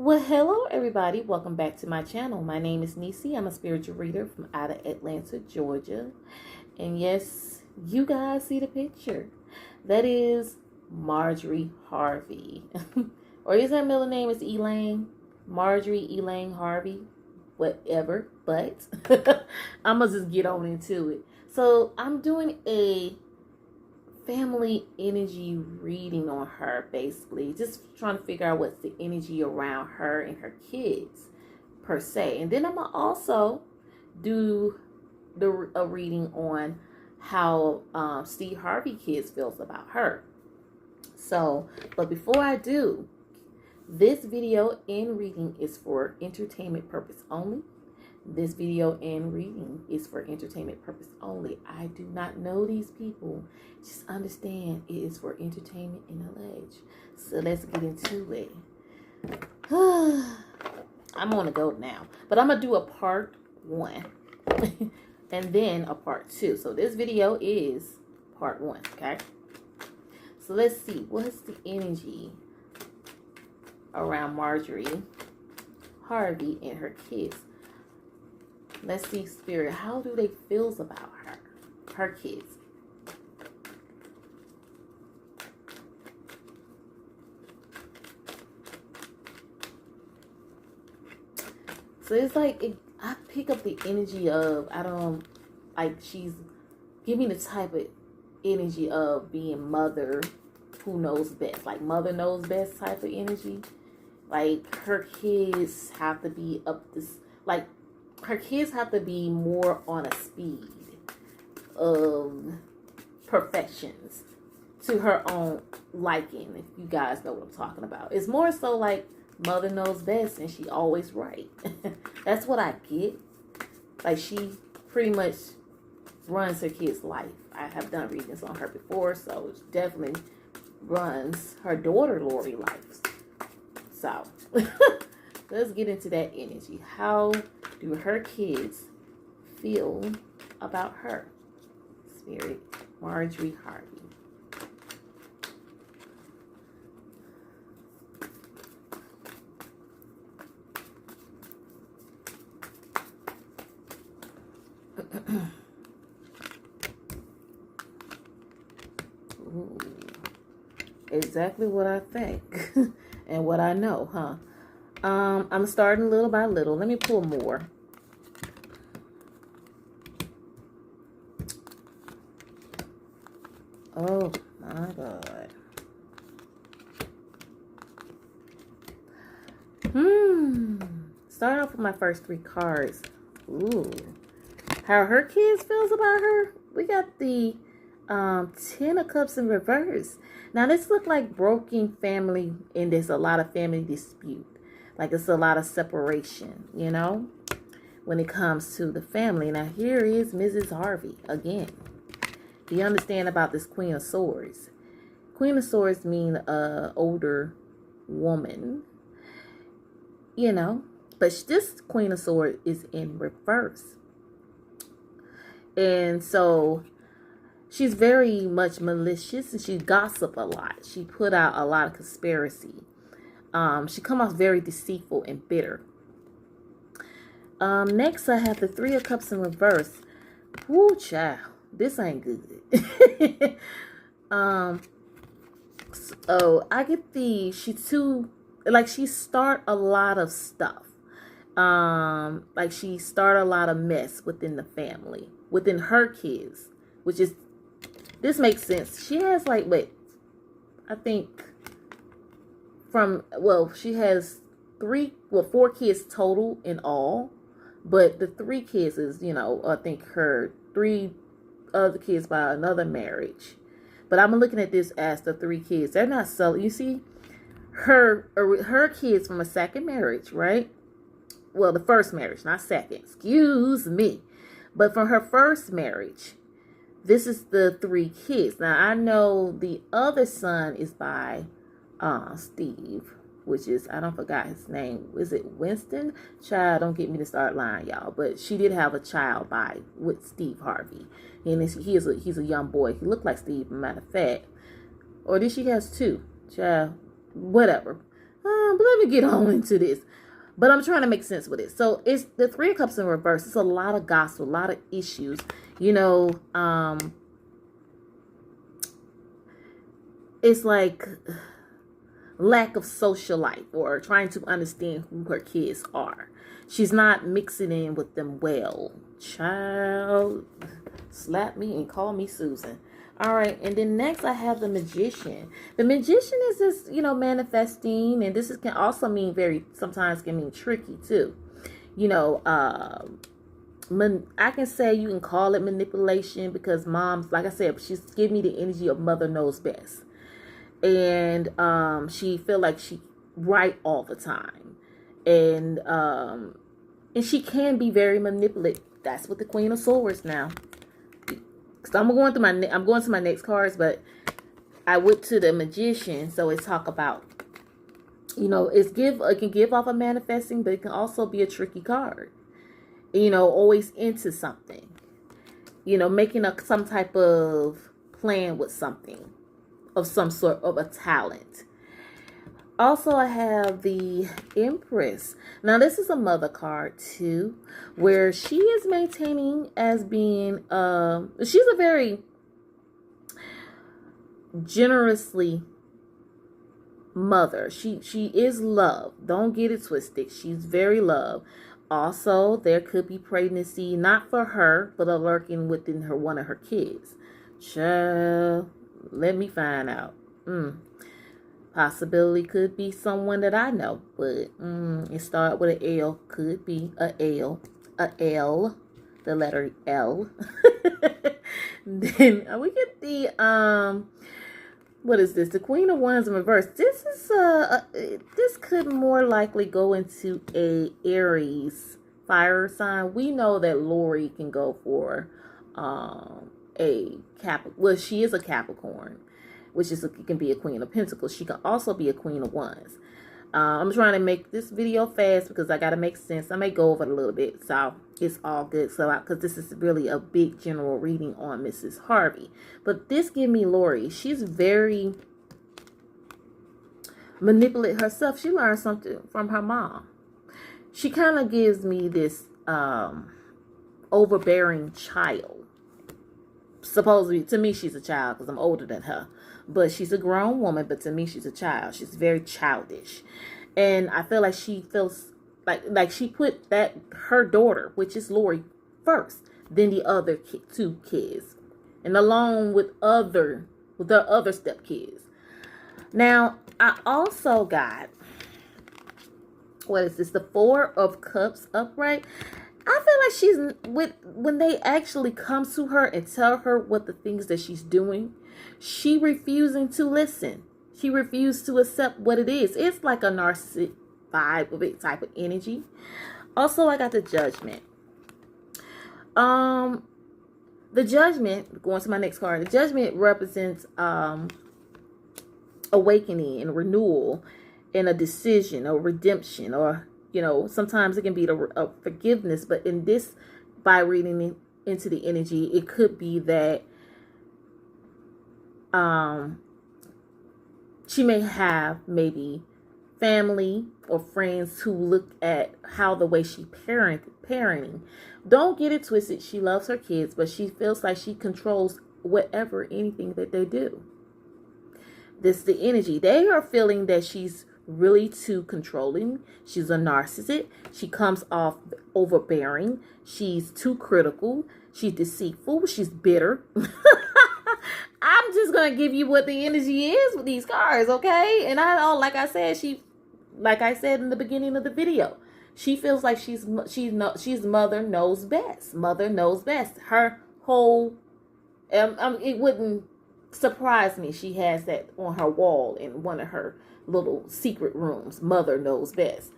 Well, hello everybody. Welcome back to my channel. My name is Nisi. I'm a spiritual reader from out of Atlanta, Georgia. And yes, you guys see the picture. That is Marjorie Harvey. Or is her middle name is Elaine? Marjorie Elaine Harvey. Whatever. But I'm going to just get on into it. So I'm doing a family energy reading on her, basically just trying to figure out what's the energy around her and her kids per se. And then I'm gonna also do a reading on how Steve Harvey kids feels about her. So but before I do, this video and reading is for entertainment purpose only. This video and reading is for entertainment purpose only. I do not know these people. Just understand it is for entertainment and knowledge. So let's get into it. I'm on to go now. But I'm going to do a part 1. And then a part 2. So this video is part 1. Okay. So let's see. What's the energy around Marjorie Harvey and her kids? Let's see, Spirit, how do they feel about her kids? So it's like, I pick up the energy of, she's giving the type of energy of being mother who knows best. Like mother knows best type of energy. Like her kids have to be her kids have to be more on a speed of perfections to her own liking, if you guys know what I'm talking about. It's more so like mother knows best and she always right. That's what I get. Like she pretty much runs her kid's life. I have done readings on her before, so she definitely runs her daughter Lori life. So let's get into that energy. How do her kids feel about her? Spirit, Marjorie Harvey. Ooh, exactly what I think and what I know, huh? I'm starting little by little. Let me pull more. Oh my God. Start off with my first 3 cards. Ooh. How her kids feels about her. We got the 10 of Cups in reverse. Now this look like broken family, and there's a lot of family dispute. Like it's a lot of separation, you know, when it comes to the family. Now here is Mrs. Harvey again. Do you understand about this Queen of Swords? Queen of Swords mean older woman, you know, but this Queen of Swords is in reverse. And so she's very much malicious and she gossip a lot. She put out a lot of conspiracy. She come off very deceitful and bitter. Next, I have the 3 of Cups in reverse. Woo, child. This ain't good. So I get she start a lot of stuff. Like she start a lot of mess within the family, within her kids, which is, this makes sense. She has she has 4 kids total in all, but the 3 kids is, I think her 3 other kids by another marriage. But I'm looking at this as the 3 kids. They're not so, you see, her kids from a second marriage, right? Well, the first marriage, not second, excuse me. But from her first marriage, this is the 3 kids. Now, I know the other son is by Steve, which is, I don't forgot his name. Is it Winston? Child, don't get me to start lying, y'all. But she did have a child with Steve Harvey. And he's a young boy. He looked like Steve, matter of fact. Or did she has 2? Child, whatever. let me get on into this. But I'm trying to make sense with it. So it's the Three of Cups in reverse. It's a lot of gossip, a lot of issues. You know, it's like lack of social life or trying to understand who her kids are. She's not mixing in with them well. Child, slap me and call me Susan. All right, and then next I have the Magician. The Magician is this, you know, manifesting, and this can also mean sometimes can mean tricky too. You know, I can say you can call it manipulation because mom's, like I said, she's giving me the energy of mother knows best. And she feel like she right all the time. And she can be very manipulative. That's what the Queen of Swords now. So I'm going to my next cards, but I went to the Magician, so it talk about, you know, it can give off a manifesting, but it can also be a tricky card. You know, always into something. You know, making some type of plan with something of some sort of a talent. Also, I have the Empress. Now, this is a mother card, too, where she is maintaining as being, she's a very generously mother. She is love. Don't get it twisted. She's very love. Also, there could be pregnancy, not for her, but lurking within one of her kids. Child, let me find out. Possibility could be someone that I know, but it started with an L. Could be a L, the letter L. Then we get the what is this? The Queen of Wands in reverse. This is this could more likely go into a Aries fire sign. We know that Lori can go for a well, she is a Capricorn, which is can be a Queen of Pentacles. She can also be a Queen of Wands. I'm trying to make this video fast because I got to make sense. I may go over it a little bit, so it's all good. So, because this is really a big general reading on Mrs. Harvey. But this give me Lori. She's very manipulate herself. She learned something from her mom. She kind of gives me this overbearing child. Supposedly, to me, she's a child because I'm older than her. But she's a grown woman, but to me, she's a child. She's very childish. And I feel like she feels like she put her daughter, which is Lori, first, then the other two kids. And along with the other stepkids. Now, I also got, what is this? The Four of Cups upright. I feel like when they actually come to her and tell her what the things that she's doing, she refusing to listen. She refused to accept what it is. It's like a narcissistic vibe of it, type of energy. Also, I got the Judgment. The Judgment, going to my next card, the Judgment represents awakening and renewal and a decision or redemption, or, you know, sometimes it can be a forgiveness, but in this, by reading into the energy, it could be that she may have maybe family or friends who look at how the way she parenting. Don't get it twisted. She loves her kids, but she feels like she controls anything that they do. This is the energy. They are feeling that she's really too controlling. She's a narcissist. She comes off overbearing. She's too critical. She's deceitful. She's bitter. I'm just gonna give you what the energy is with these cards, okay? And like I said in the beginning of the video, she feels like she's mother knows best. Mother knows best. Her whole it wouldn't surprise me. She has that on her wall in one of her little secret rooms. Mother knows best.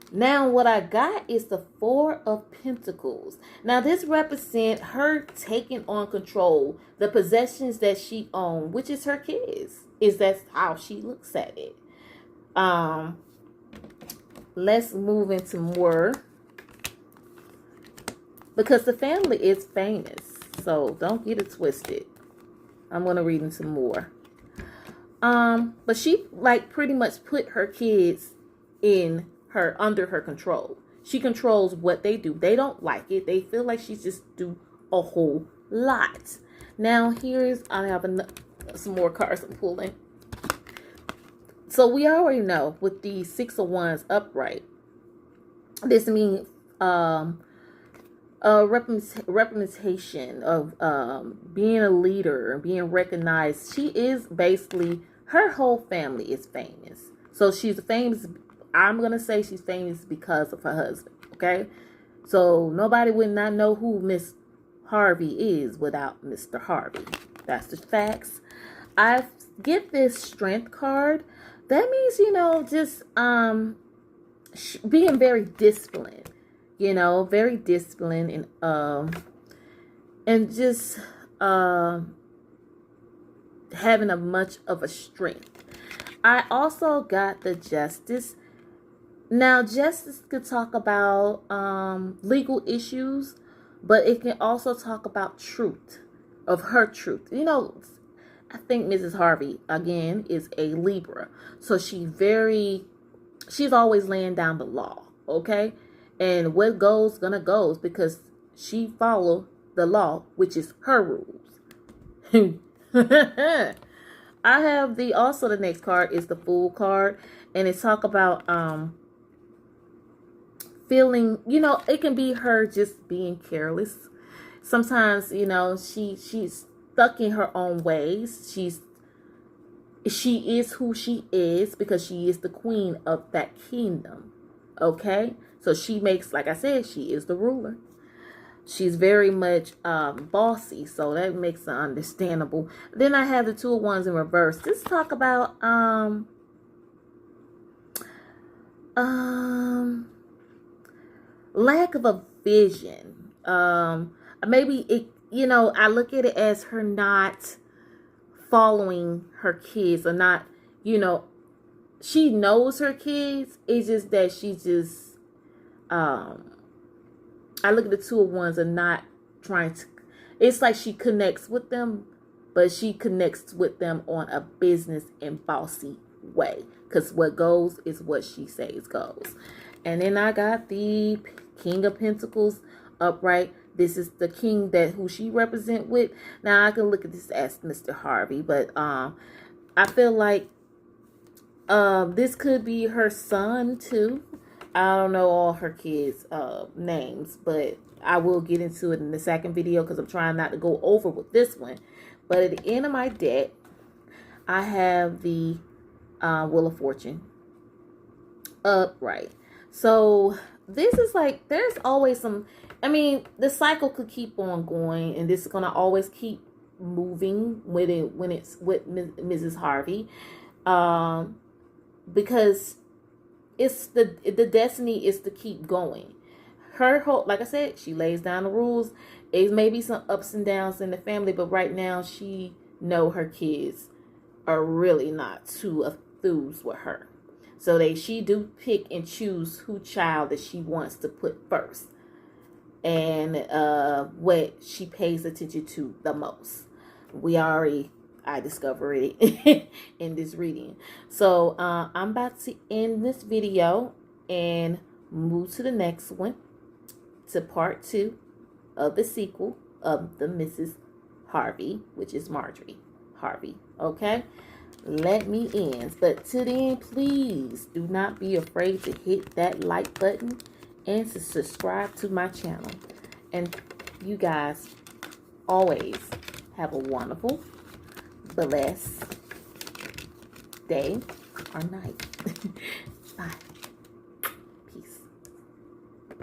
Now, what I got is the Four of Pentacles. Now, this represents her taking on control, the possessions that she owns, which is her kids. That's how she looks at it. Let's move into more, because the family is famous. So don't get it twisted. I'm going to read into more. But she pretty much put her kids under her control. She controls what they do. They don't like it. They feel like she just do a whole lot. Now I have some more cards I'm pulling. So we already know with the Six of Wands upright, this means a representation of being a leader, being recognized. She is basically, her whole family is famous. So she's famous. I'm going to say she's famous because of her husband. Okay. So nobody would not know who Miss Harvey is without Mr. Harvey. That's the facts. I get this strength card. That means, just being very disciplined. Very disciplined and just having a much of a strength. I also got the Justice. Now, Justice could talk about legal issues, but it can also talk about truth, of her truth. I think Mrs. Harvey, again, is a Libra. So she's always laying down the law, okay? And what goes, gonna goes, because she followed the law, which is her rules. I have the next card is the Fool card. And it talk about feeling, it can be her just being careless. Sometimes, she's stuck in her own ways. She is who she is because she is the queen of that kingdom. Okay? So she makes, like I said, she is the ruler. She's very much bossy, so that makes it understandable. Then I have the Two of Wands in reverse. Let's talk about lack of a vision. Maybe it, I look at it as her not following her kids, or not, she knows her kids. It's just that she just I look at the Two of Wands and not trying to, it's like she connects with them, but she connects with them on a business and bossy way, because what goes is what she says goes. And then I got the King of Pentacles upright. This is the king who she represent with. Now I can look at this as Mr. Harvey, but I feel like this could be her son too. I don't know all her kids' names, but I will get into it in the second video because I'm trying not to go over with this one. But at the end of my deck, I have the Wheel of Fortune upright. So this is like, there's always some, the cycle could keep on going, and this is going to always keep moving with it when it's with Mrs. Harvey. Because it's the destiny is to keep going. Her whole, like I said, she lays down the rules. It may be some ups and downs in the family, but right now she know her kids are really not too enthused with her. So she do pick and choose who child that she wants to put first, and what she pays attention to the most. I discovered it in this reading. So I'm about to end this video and move to the next one, to part 2 of the sequel of the Mrs. Harvey, which is Marjorie Harvey. Okay, let me end. But till then, please do not be afraid to hit that like button and to subscribe to my channel. And you guys always have a wonderful, blessed day or night. Bye.